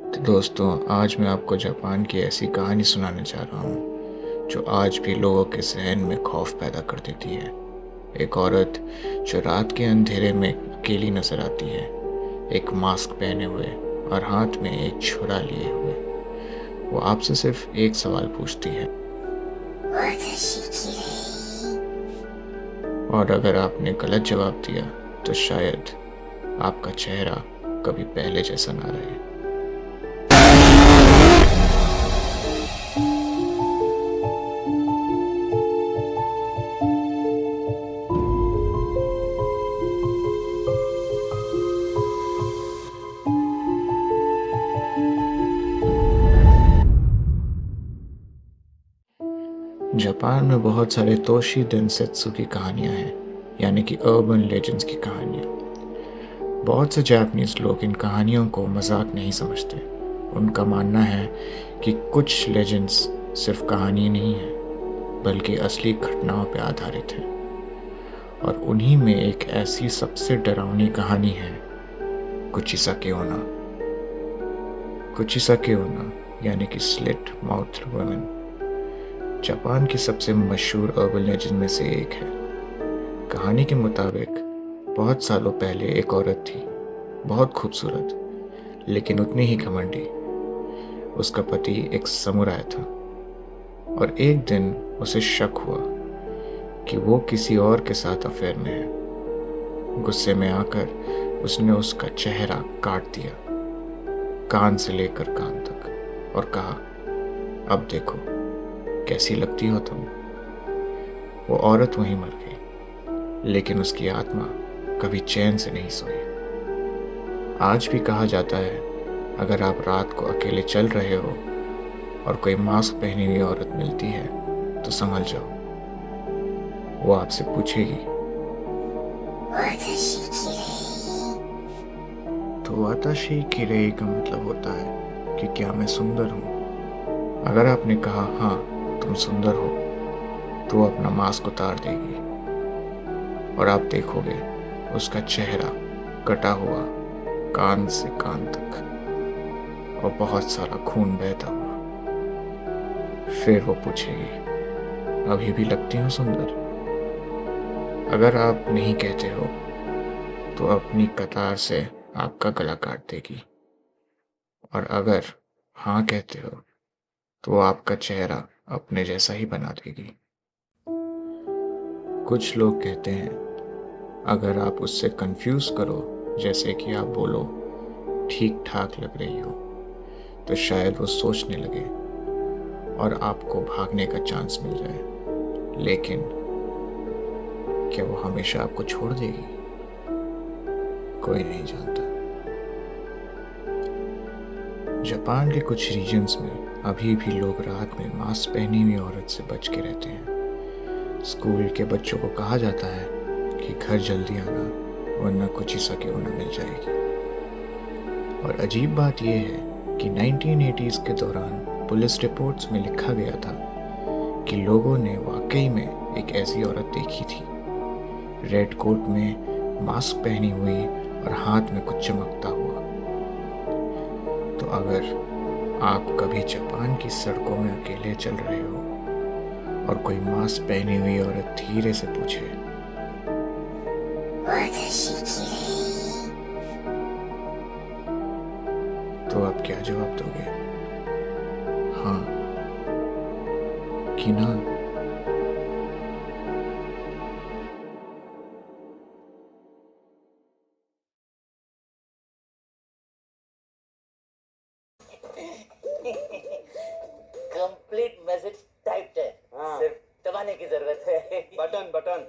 तो दोस्तों, आज मैं आपको जापान की ऐसी कहानी सुनाने जा रहा हूँ जो आज भी लोगों के ज़हन में खौफ पैदा कर देती है। एक औरत जो रात के अंधेरे में अकेली नजर आती है, एक मास्क पहने हुए और हाथ में एक छुरा लिए हुए। वो आपसे सिर्फ एक सवाल पूछती है, और अगर आपने गलत जवाब दिया तो शायद आपका चेहरा कभी पहले जैसा ना रहे। जापान में बहुत सारे तोशी देनसेत्सु की कहानियां हैं, यानी कि अर्बन लेजेंड्स की कहानियां। बहुत से जापानीज लोग इन कहानियों को मजाक नहीं समझते। उनका मानना है कि कुछ लेजेंड्स सिर्फ कहानी नहीं है, बल्कि असली घटनाओं पर आधारित है। और उन्हीं में एक ऐसी सबसे डरावनी कहानी है, कुचिसाके ओना। कुचिसाके ओना यानी कि स्लिट माउथ वुमेन जापान की सबसे मशहूर अर्बन लेजेंड में से एक है। कहानी के मुताबिक बहुत सालों पहले एक औरत थी, बहुत खूबसूरत लेकिन उतनी ही घमंडी। उसका पति एक समुराय था और एक दिन उसे शक हुआ कि वो किसी और के साथ अफेयर में है। गुस्से में आकर उसने उसका चेहरा काट दिया, कान से लेकर कान तक, और कहा, अब देखो कैसी लगती हो तुम। वो औरत वहीं मर गई, लेकिन उसकी आत्मा कभी चैन से नहीं सोई। आज भी कहा जाता है, अगर आप रात को अकेले चल रहे हो और कोई मास्क पहनी हुई औरत मिलती है तो संभल जाओ। वो आपसे पूछेगी, तो वाताशी किरेई का मतलब होता है कि क्या मैं सुंदर हूँ। अगर आपने कहा हाँ तुम सुंदर हो, तो वो अपना मास्क उतार देगी और आप देखोगे उसका चेहरा कटा हुआ, कान से कान तक, और बहुत सारा खून बहता हुआ। फिर वो पूछेगी, अभी भी लगती हूँ सुंदर। अगर आप नहीं कहते हो तो अपनी कतार से आपका गला काट देगी, और अगर हाँ कहते हो तो वो आपका चेहरा अपने जैसा ही बना देगी। कुछ लोग कहते हैं, अगर आप उससे कंफ्यूज करो, जैसे कि आप बोलो ठीक ठाक लग रही हो, तो शायद वो सोचने लगे और आपको भागने का चांस मिल जाए। लेकिन क्या वो हमेशा आपको छोड़ देगी? कोई नहीं जानता। जापान के कुछ रीजन्स में अभी भी लोग रात में मास्क पहनी हुई औरत से बच के रहते हैं। स्कूल के बच्चों को कहा जाता है कि घर जल्दी आना, वरना कुचिसाके ओना मिल जाएगी। और अजीब बात यह है कि 1980s के दौरान पुलिस रिपोर्ट्स में लिखा गया था कि लोगों ने वाकई में एक ऐसी औरत देखी थी, रेड कोट में, मास्क पहनी हुई और हाथ में कुछ चमकता हुआ। तो अगर आप कभी जापान की सड़कों में अकेले चल रहे हो और कोई मास्क पहनी हुई औरत धीरे से पूछे, तो आप क्या जवाब दोगे? हाँ कि ना? कंप्लीट मैसेज टाइप्ड है। हाँ। सिर्फ दबाने की जरूरत है। Button button